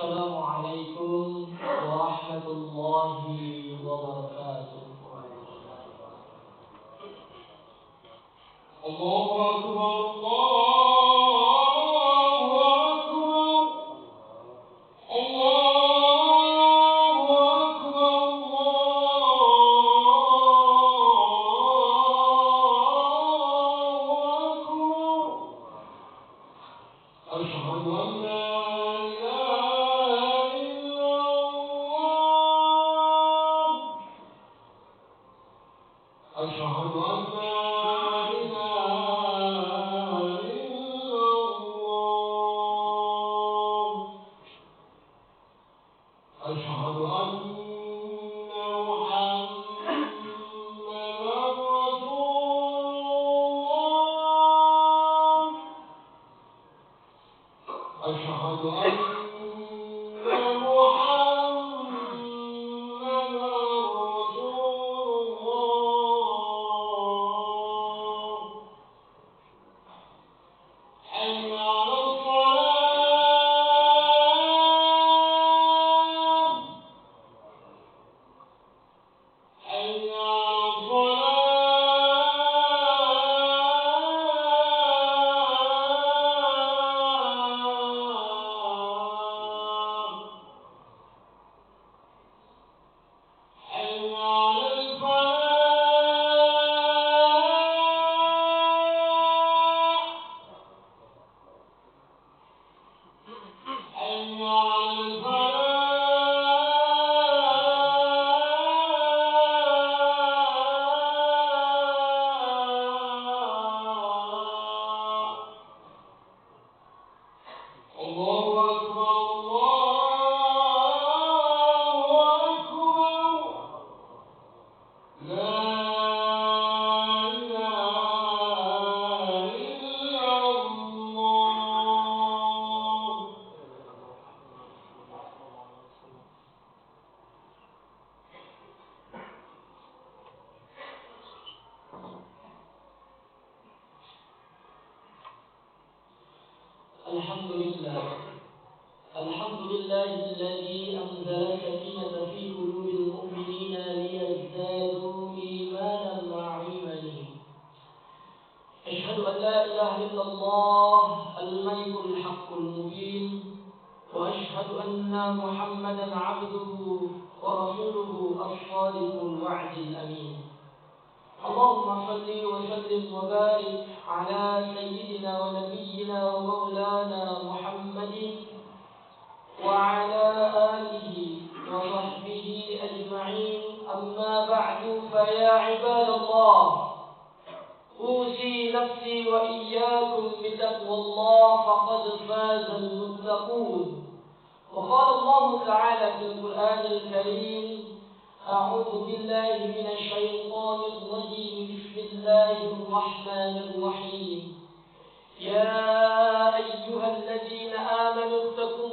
Assalamualaikum warahmatullahi wabarakatuh. Allahu Akbar, Allahu Akbar, Allahu Akbar, Allahu Akbar. Asyhadu an la ilaha illallah. Asyhadu an la أشهد أن محمدا رسول الله. أشهد أن محمدا رسول الله. حي على الصلاة، حي على الصلاة، حي على الفلاح، حي على الفلاح. الله أكبر، الله أكبر. لا إله إلا الله. الحمد لله، الحمد لله الذي أنزل السكينة في قلوب المؤمنين ليزدادوا إيمانا مع إيمانهم. أشهد أن لا إله إلا الله الملك الحق المبين، وأشهد أن محمدا عبده ورسوله الصادق الوعد الأمين. اللهم صل وسلم وبارك على سيدنا ونبينا ومولانا محمد وعلى آله وصحبه أجمعين. أما بعد، فيا عباد الله، أوصي نفسي وإياكم بتقوى الله، فقد فاز المتقون. وقال الله تعالى في القرآن الكريم: أعوذ بالله من الشيطان الرجيم، بسم الله الرحمن الرحيم. يا أيها الذين آمنوا اتقوا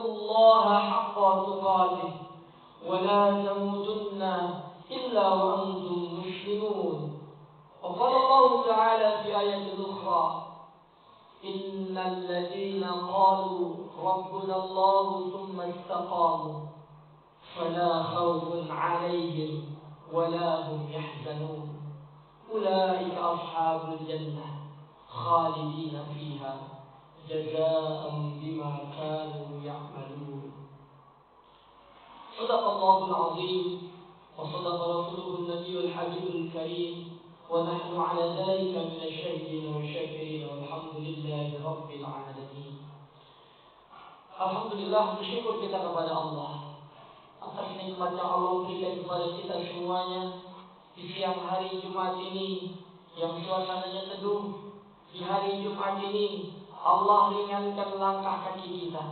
الله حق تقاته ولا تموتن إلا وأنتم مسلمون. وقال الله تعالى في آية أخرى: إن الذين قالوا ربنا الله ثم استقاموا فلا خوف عليهم ولا هم يحزنون، أولئك أصحاب الجنة خالدين فيها جزاء بما كانوا يعملون. صدق الله العظيم وصدق رسوله النبي الحبيب الكريم، ونحن على ذلك من الشاهدين والشاكرين، والحمد لله رب العالمين. Alhamdulillah, bersyukur kita kepada Allah atas nikmat yang Allah berikan kepada kita semuanya di siang hari Jumat ini yang suasananya teduh. Di hari Jumat ini Allah ringankan langkah kaki kita,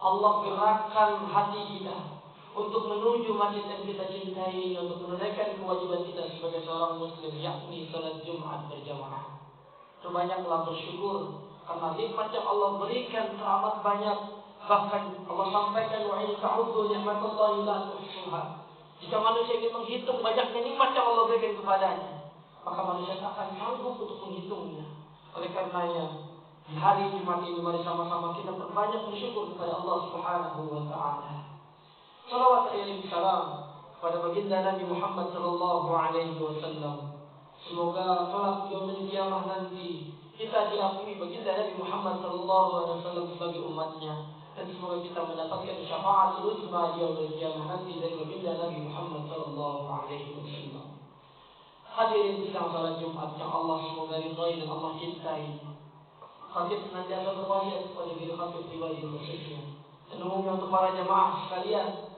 Allah gerakkan hati kita untuk menuju masjid yang kita cintai ini, untuk menunaikan kewajiban kita sebagai seorang muslim, yakni salat Jumat berjamaah. Banyaklah bersyukur karena nikmat yang Allah berikan teramat banyak. Bahkan Allah sampaikan: wa in ta'uddu ni'matallahi la tuhsuha. Jika manusia ingin menghitung banyaknya nikmat yang Allah berikan kepadanya, maka manusia tak akan sanggup untuk menghitungnya. Oleh karenanya, Di hari Jumat ini mari sama-sama kita perbanyak bersyukur kepada Allah Subhanahu wa taala. Salawat dan salam kepada baginda Nabi Muhammad sallallahu alaihi wasallam. Semoga kelak di yaumul qiyamah nanti kita diakui baginda Nabi Muhammad sallallahu alaihi wasallam sebagai umatnya, dan semoga kita mendapatkan syafaat uzma di yaumul qiyamah nanti dari baginda Nabi Muhammad sallallahu alaihi wasallam. Hadirin sidang salat Jumat yang Allah semoga ridhai dan Allah cintai. Khatib senantiasa berwasiat kepada diri khatib pribadi khususnya dan umumnya untuk para jemaah sekalian,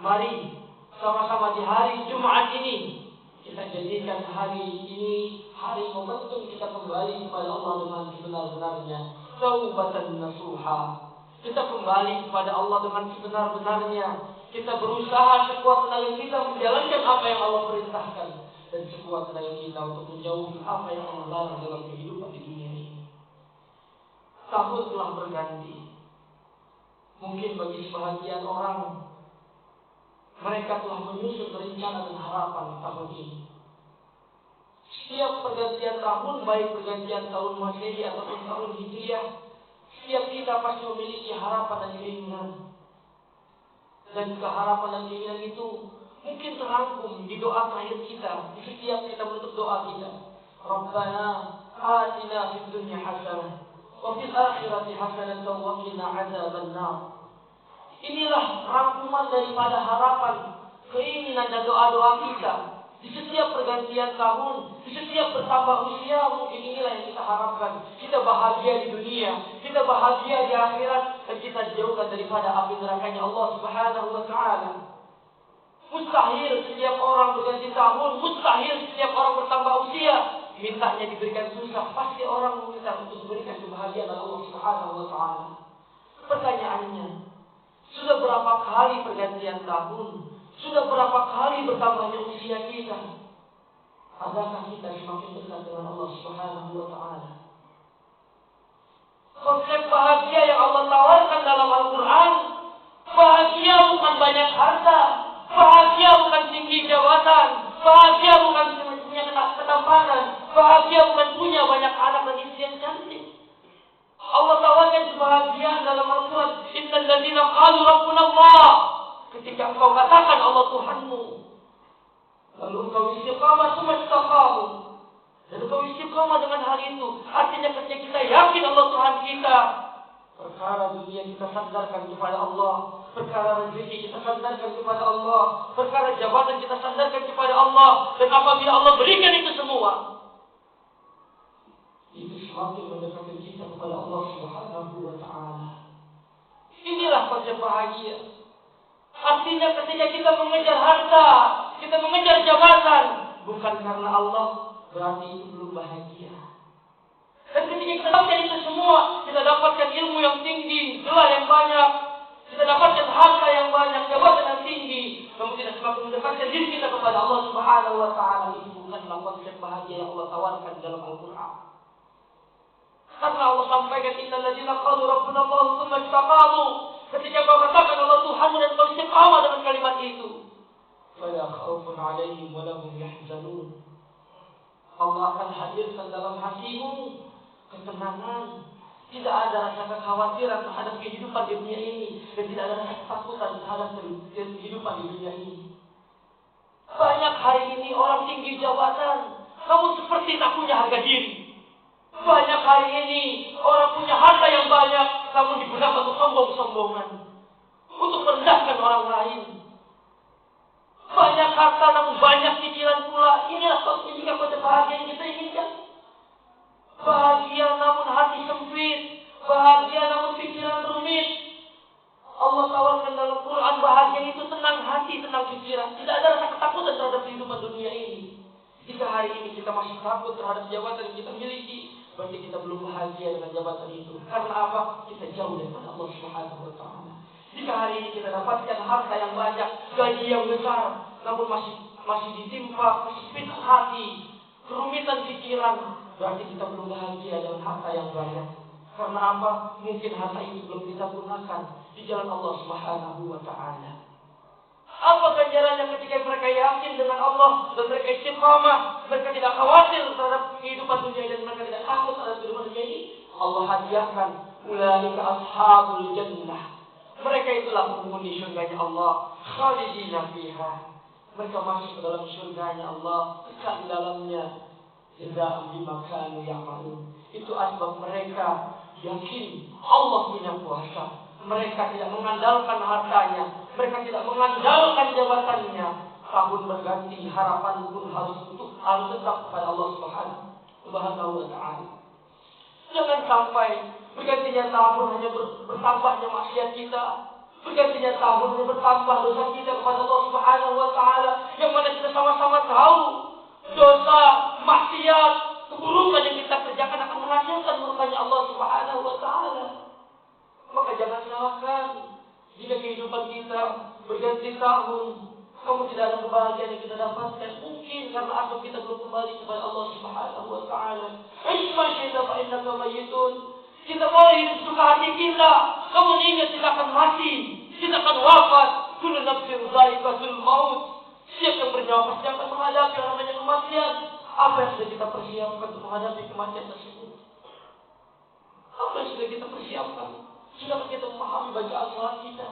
mari sama-sama di hari Jumat ini kita jadikan hari ini hari momentum kita kembali kepada Allah dengan sebenar-benarnya, taubatan nasuha. Kita kembali kepada Allah dengan sebenar-benarnya. Kita berusaha sekuat tenaga kita menjalankan apa yang Allah perintahkan, dan sekuat tenaga kita untuk menjauhi apa yang Allah larang dalam kehidupan di dunia ini. Tahun telah berganti. Mungkin bagi sebahagian orang, mereka telah menyusun rencana dan harapan tahun ini. Setiap pergantian tahun, baik pergantian tahun Masehi ataupun tahun Hijriah, setiap kita pasti memiliki harapan dan keinginan. Dan juga harapan dan keinginan itu mungkin terangkum di doa terakhir kita, di setiap kita menutup doa kita. Rabbana atina fid dunya hasanah wa fil akhirati hasanah wa qina adzabannar. Inilah rangkuman daripada harapan, keinginan dan doa-doa kita di setiap pergantian tahun, di setiap bertambah usia. Mungkin inilah yang kita harapkan. Kita bahagia di dunia, kita bahagia di akhirat, dan kita dijauhkan daripada api nerakanya Allah Subhanahu wa taala. Mustahil setiap orang berganti tahun, mustahil setiap orang bertambah usia mintanya diberikan susah. Pasti orang meminta untuk diberikan kebahagiaan oleh Allah Subhanahu wa taala. Pertanyaannya, sudah berapa kali pergantian tahun? Sudah berapa kali bertambahnya usia kita? Adakah kita semakin dekat dengan Allah Subhanahu wa taala? Konsep bahagia yang Allah tawarkan dalam Al-Quran, bahagia bukan banyak harta, bahagia bukan tinggi jabatan, bahagia bukan punya ketampanan, bahagia bukan punya banyak anak dan istri yang cantik. Allah tawarkan kebahagiaan dalam Al-Quran. Innal ladzina qalu rabbuna Allah. Ketika engkau katakan Allah Tuhanmu, lalu engkau istiqamah, tsumma istaqamu, dan engkau istiqamah dengan hal itu, artinya ketika kita yakin Allah Tuhan kita, perkara dunia kita sandarkan kepada Allah, perkara rezeki kita sandarkan kepada Allah, perkara jabatan kita sandarkan kepada Allah, dan apabila Allah berikan itu semua, itu semakin mendekatkan kita kepada Allah Subhanahu wa taala. Inilah konsep bahagia. Artinya ketika kita mengejar harta, kita mengejar jabatan, bukan karena Allah, berarti itu belum bahagia. Dan ketika kita dapatkan itu semua, kita dapatkan ilmu yang tinggi, gelar yang banyak, kita dapatkan harta yang banyak, jabatan yang tinggi, namun tidak semakin mendekatkan diri kita kepada Allah Subhanahu wa taala. Itu bukanlah konsep bahagia yang Allah tawarkan dalam Al-Quran. Karena Allah sampaikan, innal ladzina qalu rabbuna Allah tsumma istaqamu. Ketika kau katakan Allah Tuhanmu dan kau istiqamah dengan kalimat itu, fala khaufun 'alaihim wa la hum yahzanun. Allah akan hadirkan dalam hatimu ketenangan. Tidak ada rasa kekhawatiran terhadap kehidupan di dunia ini, dan tidak ada rasa ketakutan terhadap kehidupan di dunia ini. Banyak hari ini orang tinggi jabatan, namun seperti tak punya harga diri. Banyak hari ini orang punya harta yang banyak, namun digunakan untuk sombong-sombongan, untuk merendahkan orang lain. Banyak harta namun banyak cicilan pula. Inilah jika konsep bahagia yang kita inginkan. Bahagia namun hati sempit, bahagia namun pikiran rumit. Allah tawarkan dalam Quran bahagia itu tenang hati, tenang pikiran. Tidak ada rasa ketakutan terhadap kehidupan dunia ini. Jika hari ini kita masih takut terhadap jabatan yang kita miliki, berarti kita belum bahagia dengan jabatan itu. Karena apa? Kita jauh daripada Allah Subhanahu wa taala. Jika hari ini kita dapatkan harta yang banyak, gaji yang besar, namun masih ditimpa kesempitan hati, kerumitan pikiran, berarti kita belum bahagia dengan harta yang banyak. Karena apa? Mungkin harta itu belum kita gunakan di jalan Allah Subhanahu wa taala. Apa ganjarannya ketika mereka yakin dengan Allah dan mereka istiqamah, mereka tidak khawatir terhadap kehidupan dunia dan mereka tidak takut terhadap kehidupan dunia ini? Allah hadiahkan, ulaika ashabul jannah. Mereka itulah penghuni surganya Allah, khalidina fiha. Mereka masuk ke dalam surganya Allah, kekal di dalamnya. Jazaa'an bima kanu ya'malun. Itu asbab mereka yakin Allah punya kuasa. Mereka tidak mengandalkan hartanya, mereka tidak mengandalkan jabatannya. Tahun berganti, harapan pun harus tetap kepada Allah Subhanahu wa ta'ala. Jangan sampai bergantinya tahun hanya bertambahnya maksiat kita, bergantinya tahun hanya bertambah dosa kita kepada Allah Subhanahu wa ta'ala, yang mana kita sama-sama tahu dosa, maksiat, keburukan yang kita kerjakan akan menghasilkan murkanya Allah Subhanahu wa ta'ala. Maka jangan salahkan jika kehidupan kita berganti tahun, kamu tidak ada kebahagiaan yang kita dapatkan. Mungkin karena asal kita belum kembali kepada Allah Subhanahu wa ta'ala. Isma syaitan fa innaka mayyitun. Kita boleh hidup suka hati kita. Kamu ingat kita akan mati, kita akan wafat. Kullu nafsin dha'iqatul maut. Siapa yang bernyawa pasti akan menghadapi yang namanya kematian. Apa yang sudah kita persiapkan untuk menghadapi kematian tersebut? Apa yang sudah kita persiapkan? Sudahkah kita memahami bacaan salat kita?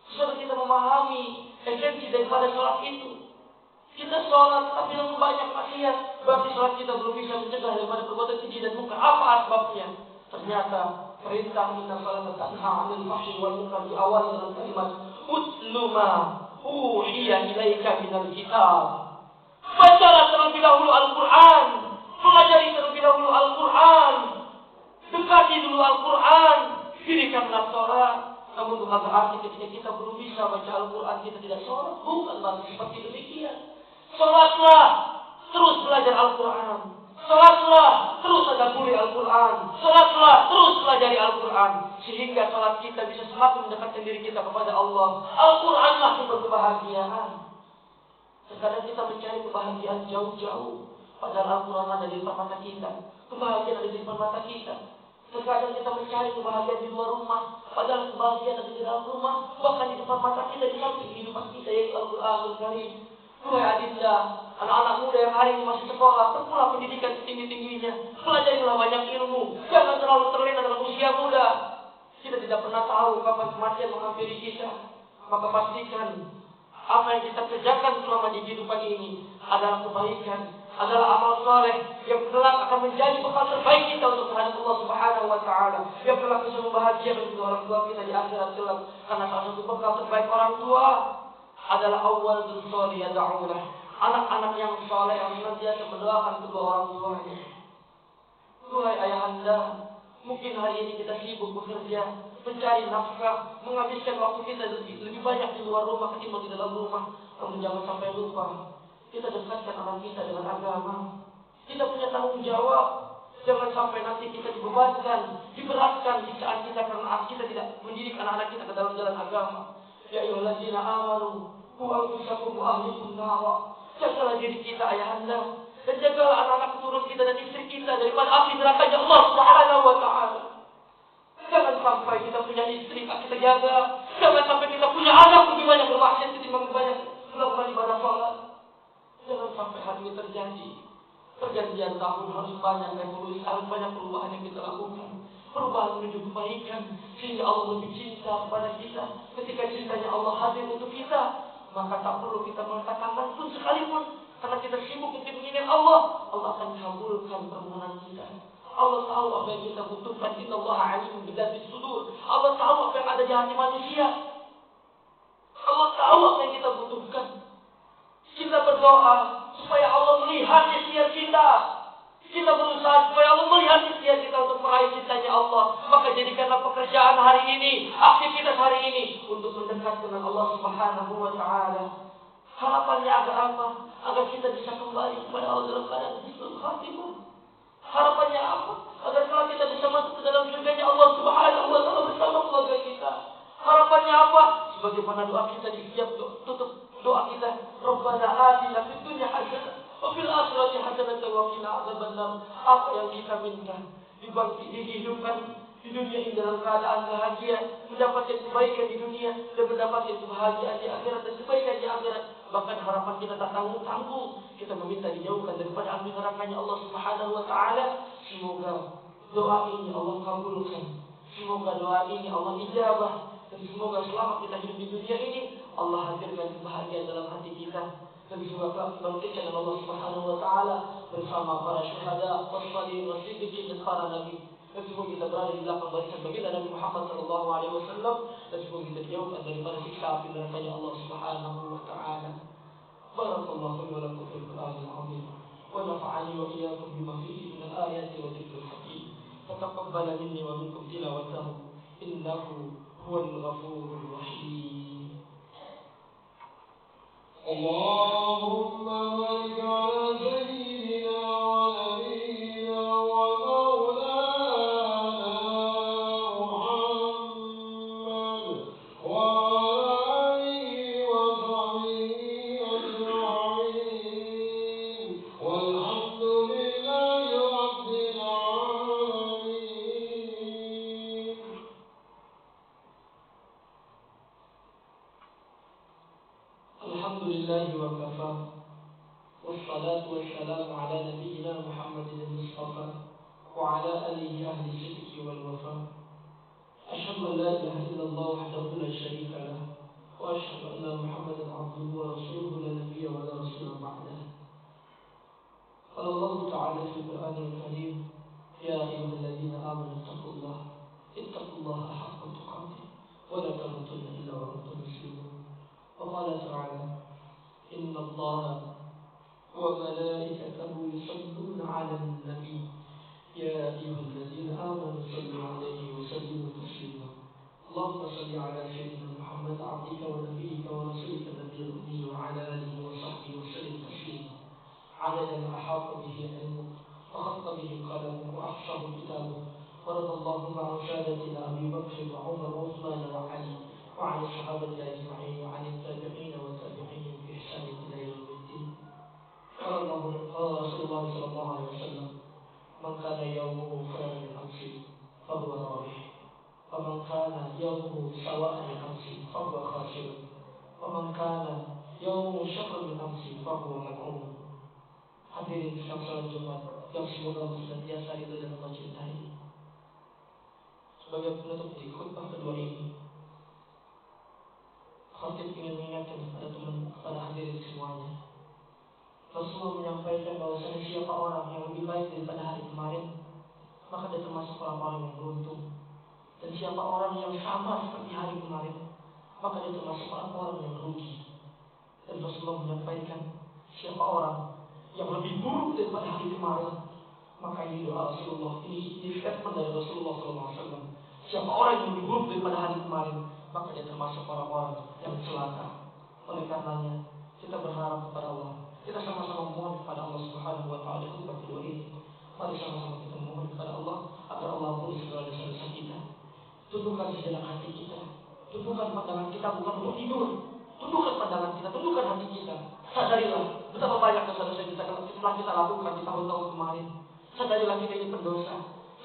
Sudahkah kita memahami esensi daripada salat itu? Kita salat tapi yang banyak maksiat, berarti salat kita belum bisa mencegah daripada perbuatan keji dan munkar. Apa asbabnya? Ternyata perintah inna salata tanha 'anil fahsyi wal munkar di awal dalam kalimat utlu ma uhiya ilaika minal kitab. Bacalah terlebih dahulu Al-Quran, pelajari terlebih dahulu Al-Quran, dekati dulu Al-Quran, dirikanlah sholat. Namun bukan berarti ketika kita belum bisa baca Al-Quran kita tidak sholat. Bukan berarti seperti demikian. Sholatlah, terus belajar Al-Quran. Sholatlah, terus tadabburi Al-Quran. Sholatlah, terus pelajari Al-Quran. Sehingga sholat kita bisa semakin mendekatkan diri kita kepada Allah. Al-Quranlah sumber kebahagiaan. Terkadang kita mencari kebahagiaan jauh-jauh, padahal Al-Quran ada di depan mata kita. Kebahagiaan ada di depan mata kita. Terkadang kita mencari kebahagiaan di luar rumah, padahal kebahagiaan ada di dalam rumah, bahkan di depan mata kita, di samping kehidupan kita, yaitu Al-Quranul Karim. Wahai adinda, anak-anak muda yang hari ini masih sekolah, tempuhlah pendidikan setinggi-tingginya, pelajarilah banyak ilmu, jangan terlalu terlena dalam usia muda. Kita tidak pernah tahu kapan kematian menghampiri kita. Maka pastikan apa yang kita kerjakan selama di kehidupan ini adalah kebaikan, adalah amal saleh yang kelak akan menjadi bekal terbaik kita untuk menghadap Allah Subhanahu wa ta'ala, yang kelak bisa membahagiakan kedua orang tua kita di akhirat kelak. Karena salah satu bekal terbaik orang tua adalah awal dzul yad'ulah, anak-anak yang saleh yang senantiasa mendoakan kedua orang tuanya. Wahai ayahanda, mungkin hari ini kita sibuk bekerja, mencari nafkah, menghabiskan waktu kita lebih banyak di luar rumah ketimbang di dalam rumah. Namun jangan sampai lupa, kita dekatkan anak kita dengan agama. Kita punya tanggung jawab. Jangan sampai nanti kita dibebankan, diberatkan siksaan kita karena kita tidak mendidik anak-anak kita ke dalam jalan agama. Ya ayyuhalladzina amanu qu anfusakum wa ahlikum nara. Jagalah diri kita ayahanda, dan jagalah anak-anak keturunan kita dan istri kita daripada api neraka Allah Subhanahu wa ta'ala. Jangan sampai kita punya istri kita jaga, jangan sampai kita punya anak lebih banyak bermaksiat ketimbang banyak melakukan ibadah salat. Jangan sampai hal ini terjadi. Pergantian tahun harus banyak revolusi, harus banyak perubahan yang kita lakukan. Perubahan menuju kebaikan, sehingga Allah lebih cinta kepada kita. Ketika cintanya Allah hadir untuk kita, maka tak perlu kita mengangkat tangan pun sekalipun, karena kita sibuk untuk mengingat Allah. Allah akan kabulkan permohonan kita. Allah tahu apa yang kita butuhkan. Innallaha 'alimun bidzatis sudur. Allah tahu apa yang ada di hati manusia. Allah tahu apa yang kita butuhkan. Kita berdoa supaya Allah melihat ikhtiar kita. Kita berusaha supaya Allah melihat ikhtiar kita untuk meraih cintanya Allah. Maka jadikanlah pekerjaan hari ini, aktivitas hari ini untuk mendekat dengan Allah Subhanahu wa ta'ala. Harapannya agar apa? Agar kita bisa kembali kepada Allah dalam keadaan husnul khatimah. Harapannya apa? Agar kalau kita bisa masuk ke dalam surganya Allah Subhanahu wa ta'ala bersama keluarga kita. Harapannya apa? Sebagaimana doa kita di setiap tutup doa kita, Rabbana atina fid dunya hasanah wa fil akhirati hasanah wa qina adzabannar. Apa yang kita minta dihidupkan di dunia ini dalam keadaan bahagia, mendapatkan kebaikan di dunia dan mendapatkan kebahagiaan di akhirat dan kebaikan di akhirat. Bahkan harapan kita tak tanggung-tanggung, kita meminta dijauhkan daripada api nerakanya Allah Subhanahu wa ta'ala. Semoga doa ini Allah kabulkan. Semoga doa ini Allah ijabah. Dan semoga selama kita hidup di dunia ini Allah hadirkan kebahagiaan dalam hati kita. Dan semoga kelak dibangkitkan dengan Allah Subhanahu wa taala bersama para syuhada, wassalihin, wasiddiqin dan para nabi. Dan semoga kita berada di belakang barisan baginda Nabi Muhammad sallallahu alaihi wasallam dan semoga kita dijauhkan daripada siksa api neraka Allah Subhanahu wa taala. Barakallahu li wa lakum fil Qur'anil azim wa nafa'ani wa iyyakum bima fihi min al-ayati wa dhikril hakim. Fataqabbal minni wa minkum tilawatahu innahu huwal ghafurur rahim. Allahumma barik ala sayyidina wa nabiyyina wa maulana Muhammad wa ala alihi wa sahbihi ajma'in walhamdulillahi rabbil alamin. Alhamdulillahi wa kafa. Wassalatu wassalamu ala nabiyyina Muhammadin al-Mustafa wa ala alihi ahli sidqi wal wafa. Asyhadu an la ilaha illallah wahdahu la syarika lah wa asyhadu anna Muhammadan abduhu wa rasuluhu la nabiyya wa la rasula ba'dah. Qala Allah ta'ala fil Qur'anil Karim, ya ayyuhalladzina amanu ittaqullaha haqqa tuqatih wa la tamutunna illa wa antum muslimun. وقال تعالى إن الله وملائكته يصلون على النبي يا أيها الذين آمنوا صلوا عليه وسلموا تسليما. اللهم صل على سيدنا محمد عبدك ونبيك ورسولك النبي الأمي وعلى آله وصحبه وسلم تسليما عدد ما أحاط به علمك وخط به قلمه وأحصاه كتابه. ورضى اللهم عن سادتنا أبي بكر وعمر وعثمان وعلي وعن الصحابة أجمعين وعن التابعين والتابعين بإحسان إلى يوم الدين. قال رسول الله صلى الله عليه وسلم من كان يومه خيرا من أمسه فهو رابح ومن كان يومه سواء من أمسه فهو خاسر ومن كان يومه شر من أمسه فهو ملعون. Hadirin sidang salat Jumat yang semoga senantiasa ridho dan Allah cintai. Sebagai penutup di khutbah kedua ini, Khatib ingin mengingatkan kepada hadirin semuanya. Rasulullah menyampaikan bahwasanya siapa orang yang lebih baik daripada hari kemarin, maka dia termasuk orang-orang yang beruntung. Dan siapa orang yang sama seperti hari kemarin, maka dia termasuk orang-orang yang rugi. Dan Rasulullah menyampaikan siapa orang yang lebih buruk daripada hari kemarin, maka ini doa Rasulullah, ini statement dari Rasulullah SAW. Siapa orang yang lebih buruk daripada hari kemarin, maka dia termasuk orang-orang yang celaka. Oleh karenanya kita berharap kepada Allah. Kita sama-sama memohon kepada Allah Subhanahu wa taala khutbah kedua ini. Mari sama-sama kita memohon kepada Allah agar Allah ampuni segala dosa-dosa kita. Tundukkan sejenak hati kita. Tundukkan pandangan kita bukan untuk tidur. Tundukkan pandangan kita, tundukkan hati kita. Sadarilah betapa banyak dosa-dosa kita telah kita lakukan di tahun-tahun kemarin. Sadarilah kita ini pendosa.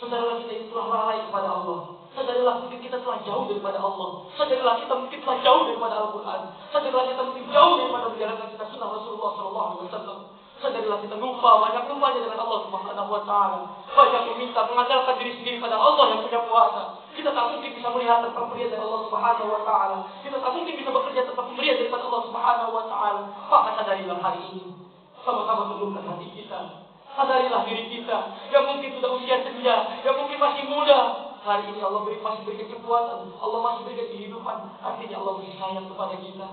Sadarilah kita ini telah lalai kepada Allah. Sadarilah mungkin kita telah jauh daripada Allah. Sadarilah kita mungkin telah jauh daripada Al-Quran. Sadarilah kita mungkin jauh daripada menjalankan kita sunnah Rasulullah SAW. Sadarilah kita lupa, banyak lupanya dengan Allah Subhanahu wa taala. Banyak meminta mengandalkan diri sendiri pada Allah yang punya kuasa. Kita tak mungkin bisa melihat tanpa pemberian dari Allah Subhanahu wa taala. Kita tak mungkin bisa bekerja tanpa pemberian daripada Allah Subhanahu wa taala. Maka sadarilah hari ini. Sama-sama tundukkan hati kita. Sadarilah diri kita yang mungkin sudah usia senja, yang mungkin masih muda. Hari ini Allah masih berikan kekuatan, Allah masih berikan kehidupan. Artinya Allah masih sayang kepada kita.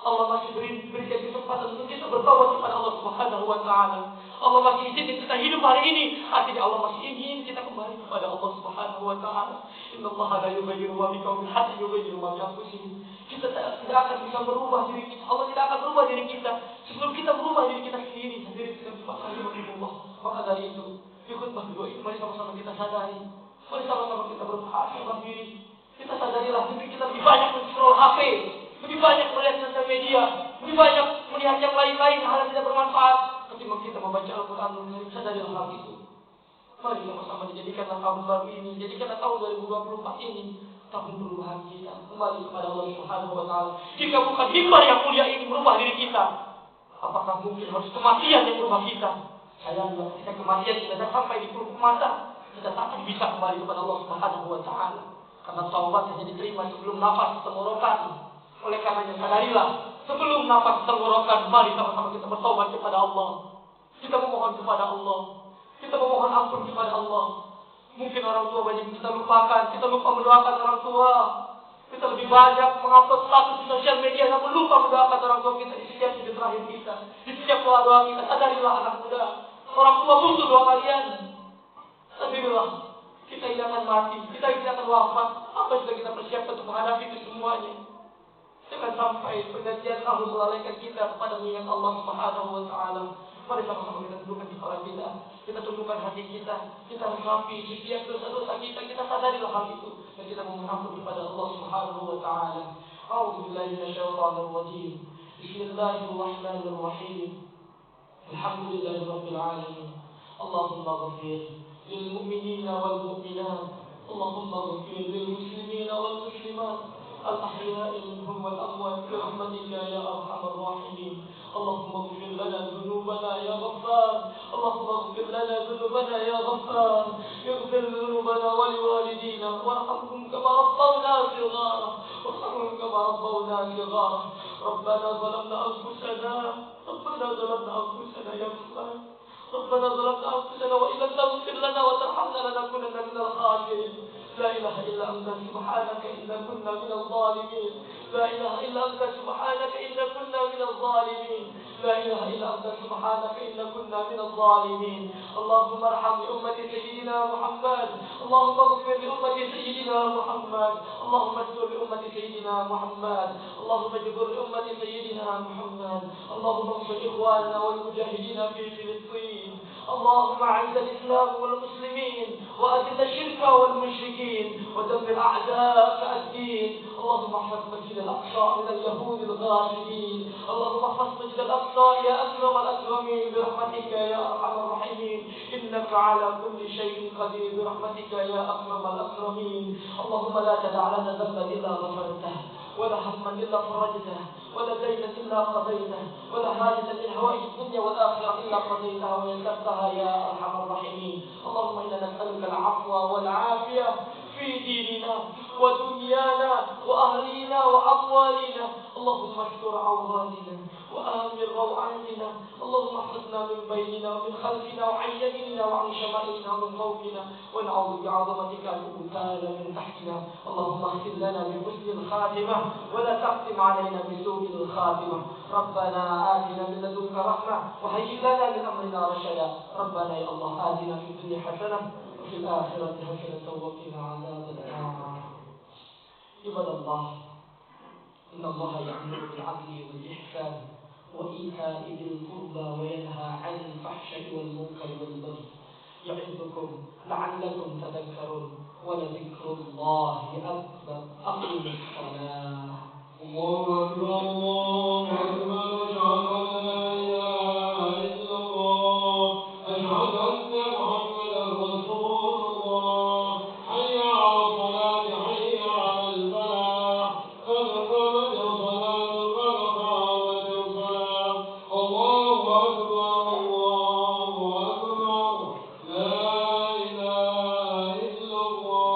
Allah masih berikan kesempatan untuk kita bertaubat kepada Allah Subhanahu wa taala. Allah masih izinkan kita hidup hari ini. Artinya Allah masih ingin kita kembali kepada Allah Subhanahu wa taala. Innallaha la yughayyiru ma biqaumin hatta yughayyiru ma bi anfusihim. Kita tidak akan bisa merubah diri kita. Allah tidak akan merubah diri kita sebelum kita merubah diri kita sendiri. Sendiri kita dipaksa oleh Allah. Maka dari itu, di khutbah kedua ini mari sama-sama kita sadari. Mari sama-sama kita bermuhasabah diri. Kita sadarilah mungkin kita lebih banyak men-scroll HP, lebih banyak melihat sosial media, lebih banyak melihat yang lain-lain hal yang tidak bermanfaat ketimbang kita membaca Al-Quran. Sadarilah hal itu. Mari sama-sama dijadikanlah tahun baru ini, jadikanlah tahun 2024 ini tahun perubahan kita kembali kepada Allah Subhanahu wa taala. Jika bukan hikmah yang mulia ini merubah diri kita, apakah mungkin harus kematian yang merubah kita? Sayangnya ketika kematian tidak sampai di pelupuk mata, kita tak akan bisa kembali kepada Allah Subhanahu wa taala. Karena taubat hanya diterima sebelum nafas tenggorokan. Oleh karenanya sadarilah, sebelum nafas tenggorokan, mari sama-sama kita bertobat kepada Allah. Kita memohon kepada Allah. Kita memohon ampun kepada Allah. Mungkin orang tua banyak kita lupakan. Kita lupa mendoakan orang tua. Kita lebih banyak mengupload status di sosial media, namun lupa mendoakan orang tua kita di setiap sujud terakhir kita, di setiap doa-doa kita. Sadarilah anak muda, orang tua butuh doa kalian. Sadarilah, kita ini akan mati, kita ini akan wafat. Apa yang sudah kita persiapkan untuk menghadapi itu semuanya? Jangan sampai pergantian tahun melalaikan kita kepada mengingat Allah Subhanahu wa taala. Mari sama-sama kita tundukkan kepala kita tundukkan hati kita resapi setiap dosa-dosa kita sadarilah hal itu dan kita memohon ampun kepada Allah Subhanahu wa taala. A'udzu billahi minasyaitonir rajim. Bismillahirrahmanirrahim. Alhamdulillahirabbil alamin. Allahumma ighfir lil mu'minina wal mu'minat. Allahumma ighfir lil muslimina wal muslimat. الأحياء منهم والأموات برحمتك يا أرحم الراحمين. اللهم اغفر لنا ذنوبنا يا غفار. اللهم اغفر لنا ذنوبنا يا غفار. اغفر ذنوبنا ولوالدينا وارحمهم كما ربونا صغارا. ربنا ظلمنا أنفسنا يا غفار. ربنا ظلمنا أنفسنا وإن لم تغفر لنا وترحمنا لنكونن من الخاسرين. لا إله إلا أنت سبحانك إنا كنا من الظالمين. لا إله إلا أنت سبحانك إنا كنا من الظالمين. لا إله إلا أنت سبحانك إنا كنا من الظالمين. اللهم ارحم لأمة سيدنا محمد. اللهم اغفر لأمة سيدنا محمد. اللهم استر لأمة سيدنا محمد. اللهم اجبر لأمة سيدنا محمد. اللهم انصر إخواننا والمجاهدين في فلسطين. اللهم أعز الإسلام والمسلمين وأذل الشرك والمشركين ودمر أعداءك الدين. اللهم احفظ مسجد الأقصى من اليهود الغاشمين. اللهم احفظ مسجد الأقصى يا أكرم الأكرمين برحمتك يا أرحم الراحمين. إنك على كل شيء قدير برحمتك يا أكرم الأكرمين. اللهم لا تدع لنا ذنبا إلا غفرته ولا هما إلا فرجته ولا دينا إلا قضيته ولا حاجة من هوائج الدنيا والآخرة إلا قضيتها ويسرتها يا أرحم الراحمين. اللهم إنا نسألك العفو والعافية في ديننا ودنيانا وأهلنا وأموالنا. اللهم استر عوراتنا وآمن روعاتنا. اللهم احفظنا من بيننا ومن خلفنا وعن يميننا وعن شمائلنا ومن فوقنا ونعوذ بعظمتك أن نغتال من تحتنا. اللهم اختم لنا بحسن الخاتمة ولا تختم علينا بسوء الخاتمة. ربنا آتنا من لدنك رحمة وهيئ لنا من أمرنا رشدا. ربنا يا الله آتنا في الدنيا حسنة وفي الآخرة حسنة وقنا عذاب النار. عباد الله، إن الله يأمر بالعدل والإحسان وإيتاء ذي القربى وينهى عن الفحشاء والمنكر والبغي يعظكم لعلكم تذكرون. ولذكر الله أكبر. أقيموا الصلاة. الله أكبر الله أكبر. أشهد أن لا إله إلا الله. أشهد أن محمدا رسول الله. حي على الصلاة حي على الفلاح. قد قامت الصلاة قد قامت الصلاة. الله أكبر الله أكبر. لا إله إلا الله.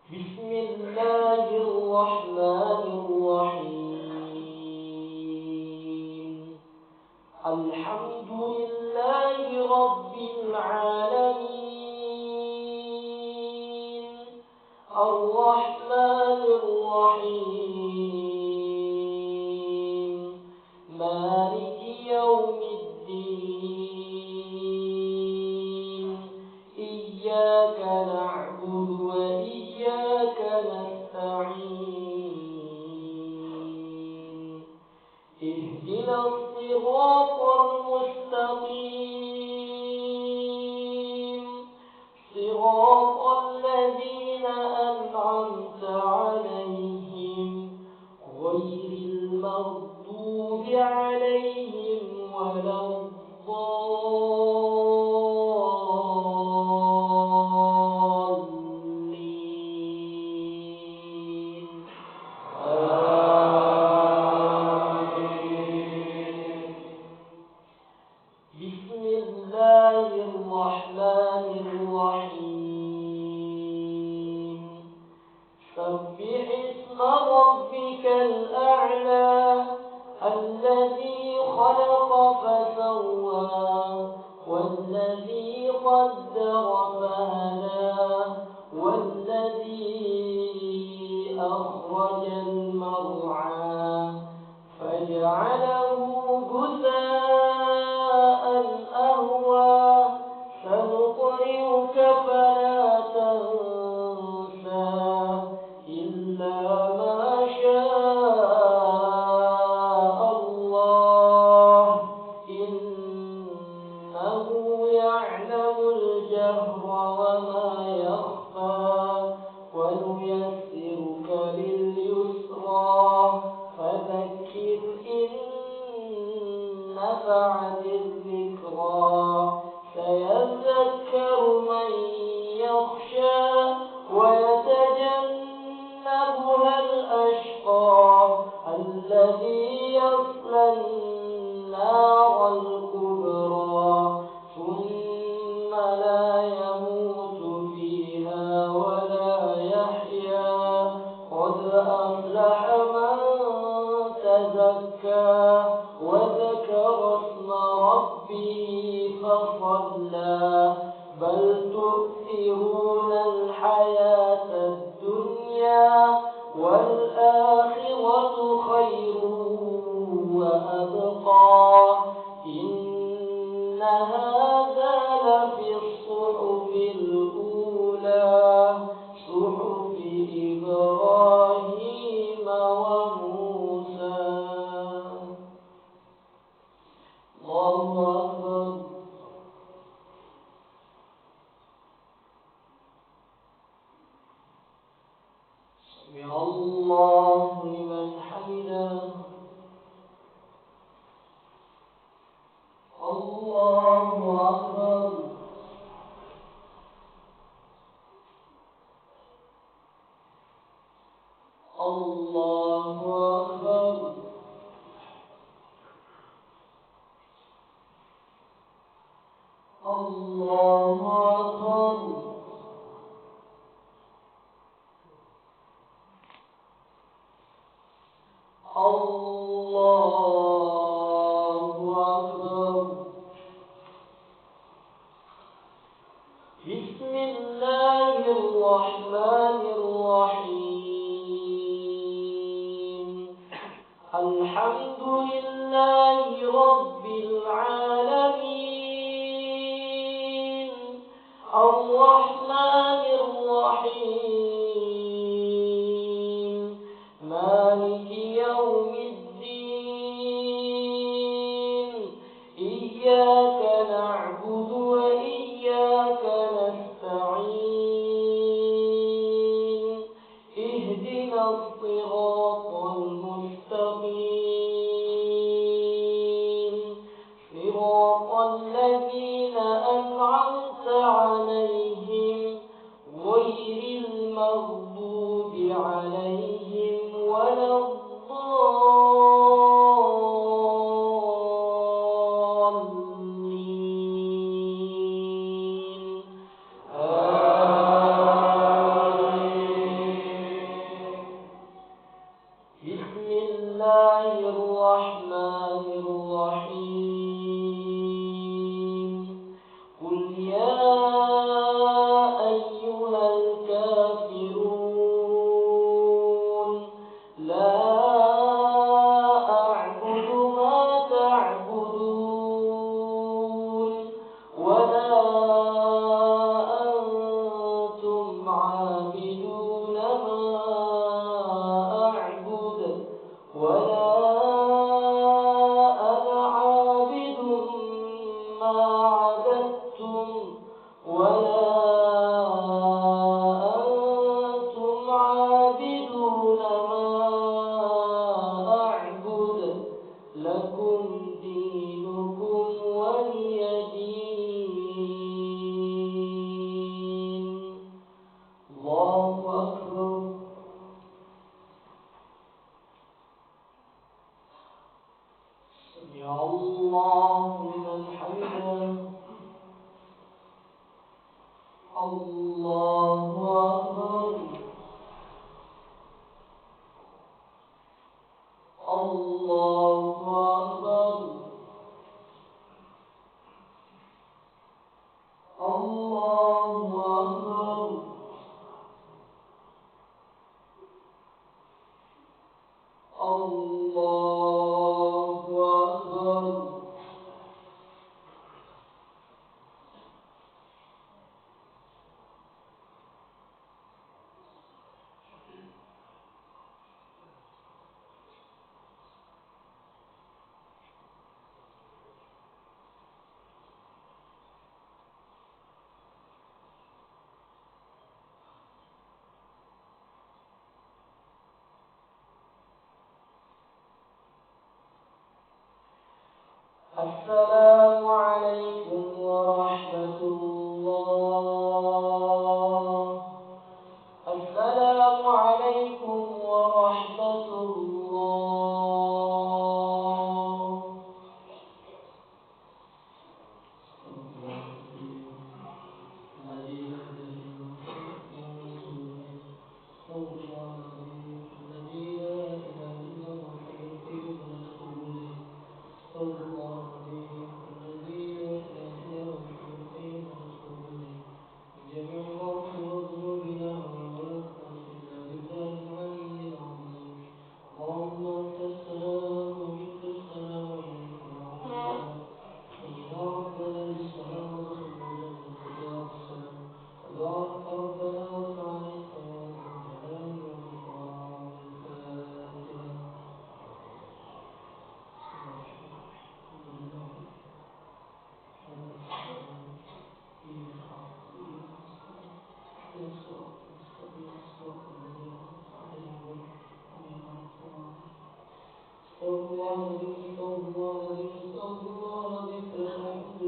بسم الله الرحمن الرحيم. الحمد لله رب العالمين الرحمن الرحيم مالك يوم الدين إياك نعبد وإياك نستعين اهدنا الصراط المستقيم صراط الذين أنعمت عليهم غير المغضوب عليهم ولا الضالين بسم الله الرحمن الرحيم سبح اسم ربك الأعلى الذي خلق فسوى والذي قدر فهدى والذي أخرج المرعى فجعله غثاء أهوى سنقرئك فلا تنسى إلا ما شاء الله إنه يعلم الجهر وما يخفى ونيسرك لليسرى فذكر إن نفعت الذكرى سيذكر من يخشى ويتجنبها الأشقى الذي يصلى النار الكبرى ثم لا يموت فيها ولا يحيا قد أفلح من تزكى وذكر اسم ربه فصلى بل تؤثرون الحياة الدنيا والآخرة خير وأبقى إن هذا لفي الصحف الأولى صحف إبراهيم وموسى الله أكبر سمع الله لمن حمده الله أكبر الله أكبر الله أكبر الله أكبر بسم الله الرحمن الرحيم الحمد لله رب العالمين الرحمن الرحيم مالك يوم الدين إياك نعبد وإياك نستعين اهدنا الصراط المستقيم صراط الذين أنعمت عليهم غير المغضوب عليهم ولا الضالين بسم الله الرحمن الرحيم لكم دينكم ولي دين. الله أكبر. سمع الله لمن حمده. الله أكبر. الله أكبر. الله أكبر. الله أكبر. السلام عليكم ورحمة الله. السلام عليكم ورحمة الله. الذي لا إله إلا هو الذي لا إله إلا هو الحي القيوم لا تأخذه سنة استغفر الله العظيم الذي لا إله إلا هو الحي القيوم لا تأخذه سنة من جميع المعاصي والذنوب لا حول ولا قوة إلا بالله العلي العظيم. اللهم أنت السلام ومنك السلام وإليك يعود حينا ربنا بالسلام وادخلنا جنتك دار السلام. تبارك ربنا وتعاليت يا ذا الجلال والإكرام. الفاتحة. الحمد لله على السلام إياك نعبد وإياك نستعين اهدنا الصراط المستقيم صراط الذين أنعمت عليهم غير المغضوب عليهم. استغفر الله العظيم استغفر الله العظيم استغفر الله العظيم فلا حمد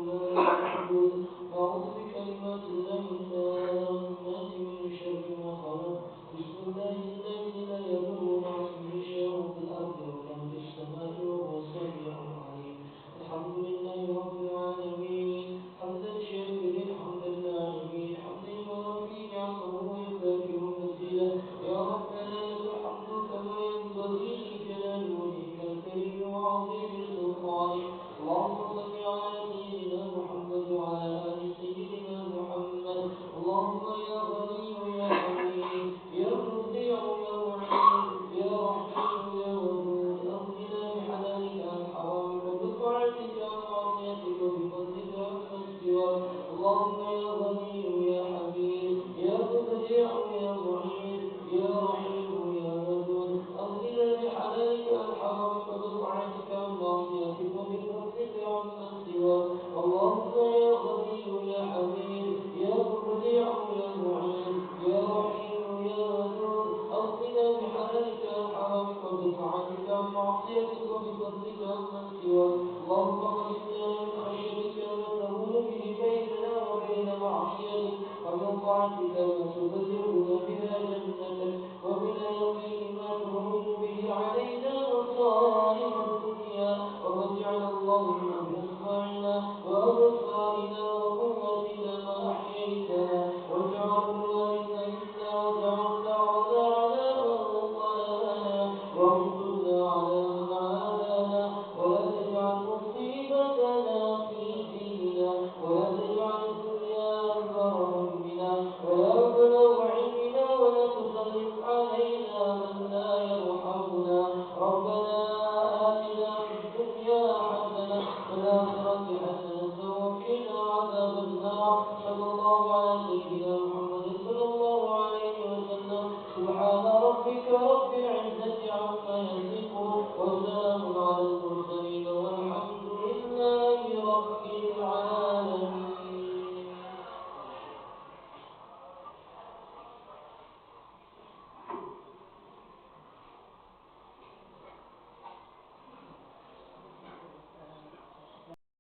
ولا محدود. أعوذ بكلمات الله التامات من شر ما خلق. بسم الله الذي لا يضر مع اسمه شيء في الأرض ولا في السماء وهو السميع العليم. الحمد لله رب العالمين حمدا شاكرين حمد الناعمين حمدا يوافي نعمه ويكافئ مزيده. يا ربنا لك الحمد كما ينبغي لجلال وجهك الكريم وعظيم سلطانك. اللهم صل على سيدنا محمد وعلى آل سيدنا محمد. اللهم يا غني يا حميد يا مبدع يا معيد يا رحيم يا ودود أغننا بحلالك عن حرامك وبطاعتك عن معصيتك وبفضلك عمن سواك. اللهم يا غني يا حميد يا مبدع يا معيد يا رحيم يا ودود أغننا بحلالك عن حرامك وبطاعتك عن معصيتك وبفضلك عمن سواك. اللهم يا غني يا حميد يا مبدع يا معيد يا رحيم يا ودود أغننا بحلالك عن حرامك وبطاعتك عن معصيتك وبفضلك عمن سواك. اللهم اقسم لنا من خشيتك ما تهون به بيننا وبين معصيتك ومن طاعتك ما تبلغنا بها جنتك ومن